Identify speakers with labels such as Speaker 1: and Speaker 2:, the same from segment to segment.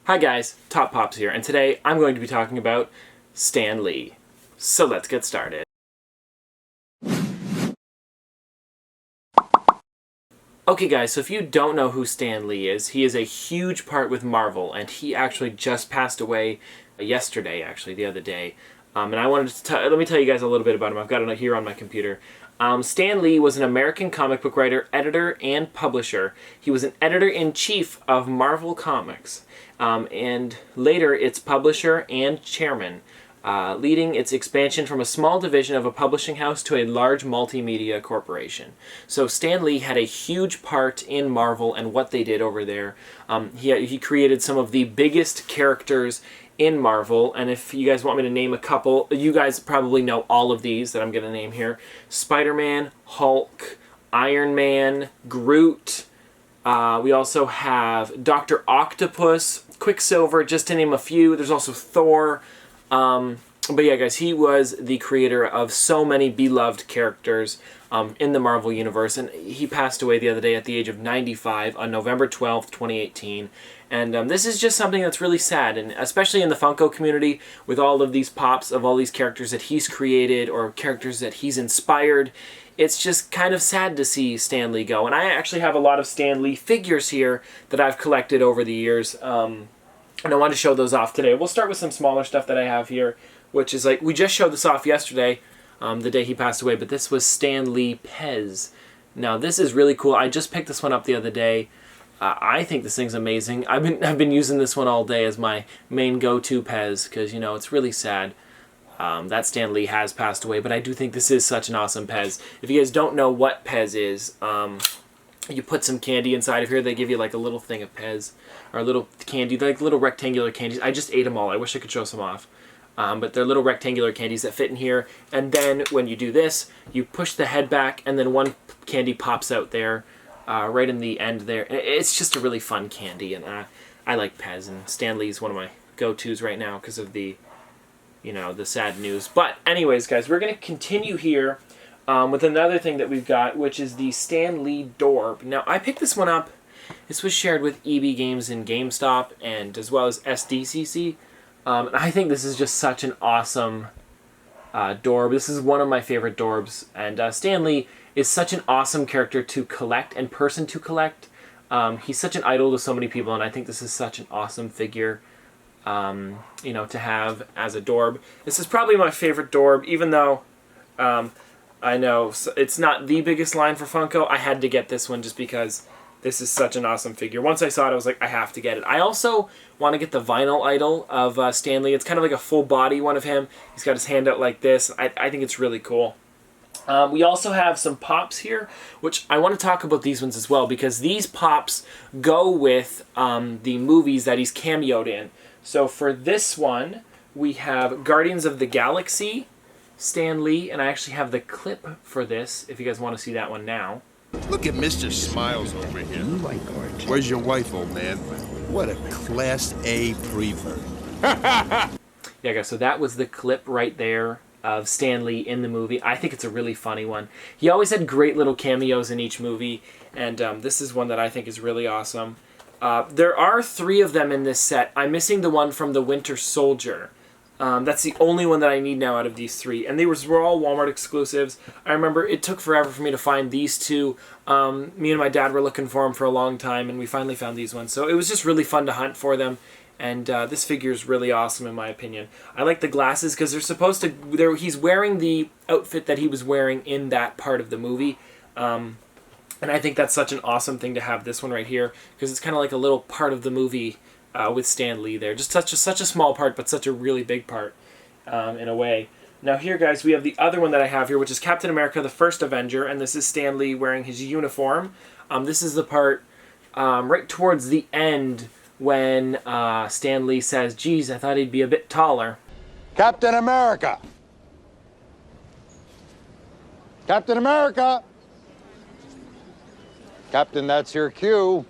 Speaker 1: Hi guys, Top Pops here, and today I'm going to be talking about Stan Lee. So let's get started. Okay guys, so if you don't know who Stan Lee is, he is a huge part with Marvel, and he actually just passed away yesterday, actually, the other day. And I wanted to let me tell you guys a little bit about him. I've got it here on my computer. Stan Lee was an American comic book writer, editor, and publisher. He was an editor-in-chief of Marvel Comics, and later its publisher and chairman, leading its expansion from a small division of a publishing house to a large multimedia corporation. So Stan Lee had a huge part in Marvel and what they did over there. He created some of the biggest characters in Marvel, and if you guys want me to name a couple, you guys probably know all of these that I'm going to name here. Spider-Man, Hulk, Iron Man, Groot. We also have Dr. Octopus, Quicksilver, just to name a few. There's also Thor. But yeah, guys, he was the creator of so many beloved characters in the Marvel Universe, and he passed away the other day at the age of 95 on November 12th, 2018. And this is just something that's really sad, and especially in the Funko community, with all of these pops of all these characters that he's created or characters that he's inspired, it's just kind of sad to see Stan Lee go. And I actually have a lot of Stan Lee figures here that I've collected over the years. And I wanted to show those off today. We'll start with some smaller stuff that I have here, which is like, we just showed this off yesterday, the day he passed away, but this was Stan Lee Pez. Now, this is really cool. I just picked this one up the other day. I think this thing's amazing. I've been using this one all day as my main go-to Pez, because, you know, it's really sad that Stan Lee has passed away, but I do think this is such an awesome Pez. If you guys don't know what Pez is, you put some candy inside of here. They give you like a little thing of Pez, or a little candy, like little rectangular candies. I just ate them all. I wish I could show some off. But they're little rectangular candies that fit in here. And then when you do this, you push the head back, and then one candy pops out there, right in the end there. It's just a really fun candy, and I like Pez, and Stan Lee's one of my go-tos right now because of the, you know, the sad news. But anyways, guys, we're going to continue here with another thing that we've got, which is the Stan Lee Dorb. Now, I picked this one up. This was shared with EB Games and GameStop, and as well as SDCC. And I think this is just such an awesome Dorb. This is one of my favorite Dorbs, and Stan Lee is such an awesome character to collect and person to collect. He's such an idol to so many people, and I think this is such an awesome figure, you know, to have as a Dorb. This is probably my favorite Dorb, even though I know it's not the biggest line for Funko. I had to get this one just because this is such an awesome figure. Once I saw it, I was like, I have to get it. I also want to get the vinyl idol of Stan Lee. It's kind of like a full body one of him. He's got his hand out like this. I think it's really cool. We also have some pops here, which I want to talk about these ones as well, because these pops go with the movies that he's cameoed in. So for this one, we have Guardians of the Galaxy, Stan Lee, and I actually have the clip for this, if you guys want to see that one now.
Speaker 2: Look at Mr. Smiles over here. You like art. Where's your wife, old man? What a Class A prevert.
Speaker 1: Yeah, guys, so that was the clip right there of Stan Lee in the movie. I think it's a really funny one. He always had great little cameos in each movie, and this is one that I think is really awesome. There are 3 of them in this set. I'm missing the one from the Winter Soldier. That's the only one that I need now out of these 3. And they were all Walmart exclusives. I remember it took forever for me to find these 2. Me and my dad were looking for them for a long time, and we finally found these ones. So it was just really fun to hunt for them. And this figure is really awesome in my opinion. I like the glasses because they're supposed to... he's wearing the outfit that he was wearing in that part of the movie. And I think that's such an awesome thing to have this one right here, because it's kind of like a little part of the movie with Stan Lee there. Just such a small part, but such a really big part in a way. Now here, guys, we have the other one that I have here, which is Captain America, the First Avenger, and this is Stan Lee wearing his uniform. This is the part right towards the end when Stan Lee says, geez, I thought he'd be a bit taller.
Speaker 3: Captain America! Captain America! Captain, that's your cue.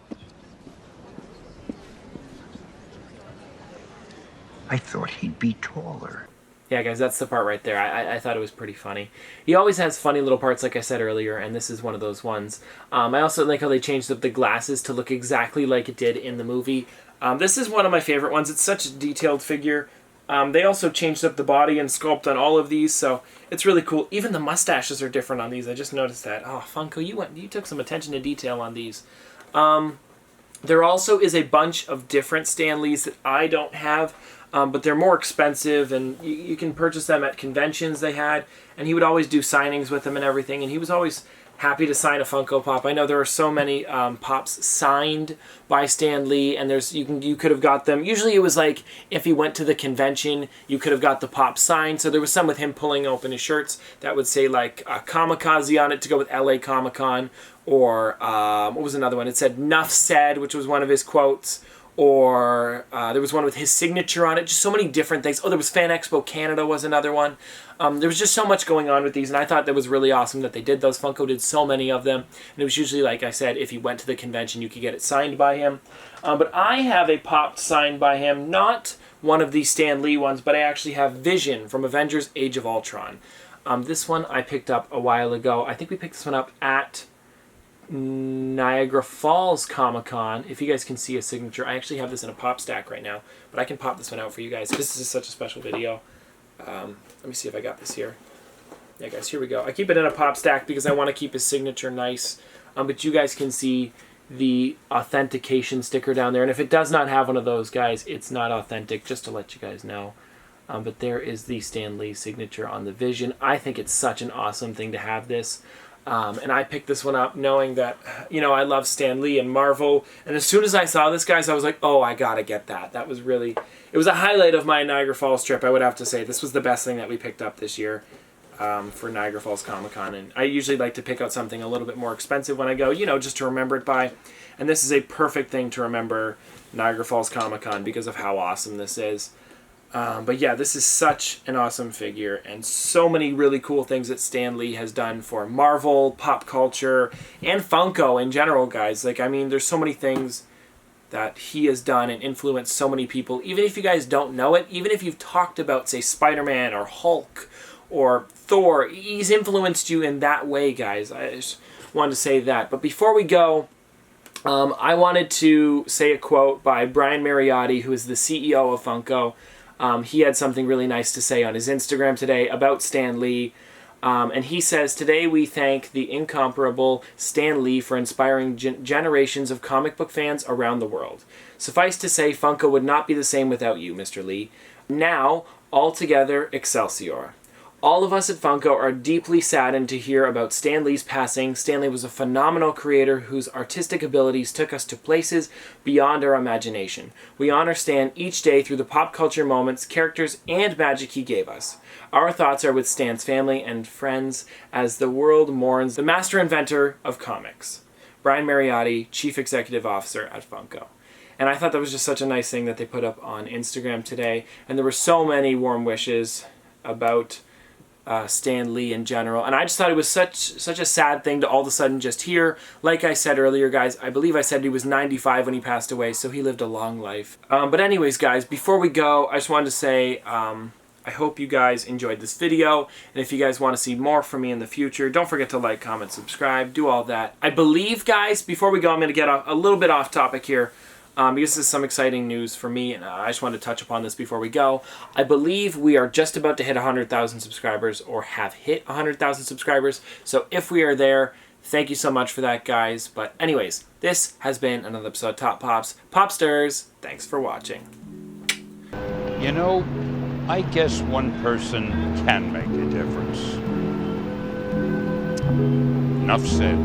Speaker 4: I thought he'd be taller.
Speaker 1: Yeah, guys, that's the part right there. I thought it was pretty funny. He always has funny little parts, like I said earlier, and this is one of those ones. I also like how they changed up the glasses to look exactly like it did in the movie. This is one of my favorite ones. It's such a detailed figure. They also changed up the body and sculpt on all of these, so it's really cool. Even the mustaches are different on these. I just noticed that. Oh, Funko, you took some attention to detail on these. There also is a bunch of different Stan Lees that I don't have, but they're more expensive, and you can purchase them at conventions they had, and he would always do signings with them and everything, and he was always happy to sign a Funko Pop. I know there are so many Pops signed by Stan Lee, and you could have got them. Usually it was like if he went to the convention, you could have got the Pop signed. So there was some with him pulling open his shirts that would say like Kamikaze on it to go with LA Comic-Con, or what was another one? It said "Nuff Said," which was one of his quotes. Or there was one with his signature on it. Just so many different things. Oh, there was Fan Expo Canada was another one. There was just so much going on with these, and I thought that was really awesome that they did those. Funko did so many of them, and it was usually, like I said, if you went to the convention, you could get it signed by him. But I have a Pop signed by him, not one of these Stan Lee ones, but I actually have Vision from Avengers Age of Ultron. This one I picked up a while ago. I think we picked this one up at Niagara Falls Comic-Con. If you guys can see a signature, I actually have this in a pop stack right now, but I can pop this one out for you guys. This is such a special video. Let me see if I got this here. Yeah, guys, here we go. I keep it in a pop stack because I want to keep his signature nice, but you guys can see the authentication sticker down there, and if it does not have one of those, guys, it's not authentic, just to let you guys know. But there is the Stan Lee signature on the Vision. I think it's such an awesome thing to have this. And I picked this one up knowing that, I love Stan Lee and Marvel. And as soon as I saw this, guys, I was like, oh, I gotta get that. That was really, it was a highlight of my Niagara Falls trip, I would have to say. This was the best thing that we picked up this year for Niagara Falls Comic-Con. And I usually like to pick out something a little bit more expensive when I go, just to remember it by. And this is a perfect thing to remember Niagara Falls Comic-Con because of how awesome this is. But yeah, this is such an awesome figure, and so many really cool things that Stan Lee has done for Marvel, pop culture, and Funko in general, guys. There's so many things that he has done and influenced so many people. Even if you guys don't know it, even if you've talked about, say, Spider-Man or Hulk or Thor, he's influenced you in that way, guys. I just wanted to say that. But before we go, I wanted to say a quote by Brian Mariotti, who is the CEO of Funko. He had something really nice to say on his Instagram today about Stan Lee. And he says, "Today we thank the incomparable Stan Lee for inspiring generations of comic book fans around the world. Suffice to say, Funko would not be the same without you, Mr. Lee. Now, all together, Excelsior. All of us at Funko are deeply saddened to hear about Stan Lee's passing. Stan Lee was a phenomenal creator whose artistic abilities took us to places beyond our imagination. We honor Stan each day through the pop culture moments, characters, and magic he gave us. Our thoughts are with Stan's family and friends as the world mourns the master inventor of comics." Brian Mariotti, Chief Executive Officer at Funko. And I thought that was just such a nice thing that they put up on Instagram today. And there were so many warm wishes about Stan Lee in general, and I just thought it was such a sad thing to all of a sudden just hear. Like I said earlier, guys, I believe I said he was 95 when he passed away, so he lived a long life. But anyways, guys, before we go, I just wanted to say I hope you guys enjoyed this video, and if you guys want to see more from me in the future, don't forget to like, comment, subscribe, do all that. I believe, guys, before we go, I'm going to get a little bit off topic here. Because this is some exciting news for me, and I just wanted to touch upon this before we go. I believe we are just about to hit 100,000 subscribers, or have hit 100,000 subscribers. So if we are there, thank you so much for that, guys. But anyways, this has been another episode of Top Pops. Popsters, thanks for watching.
Speaker 5: I guess one person can make a difference. Enough said.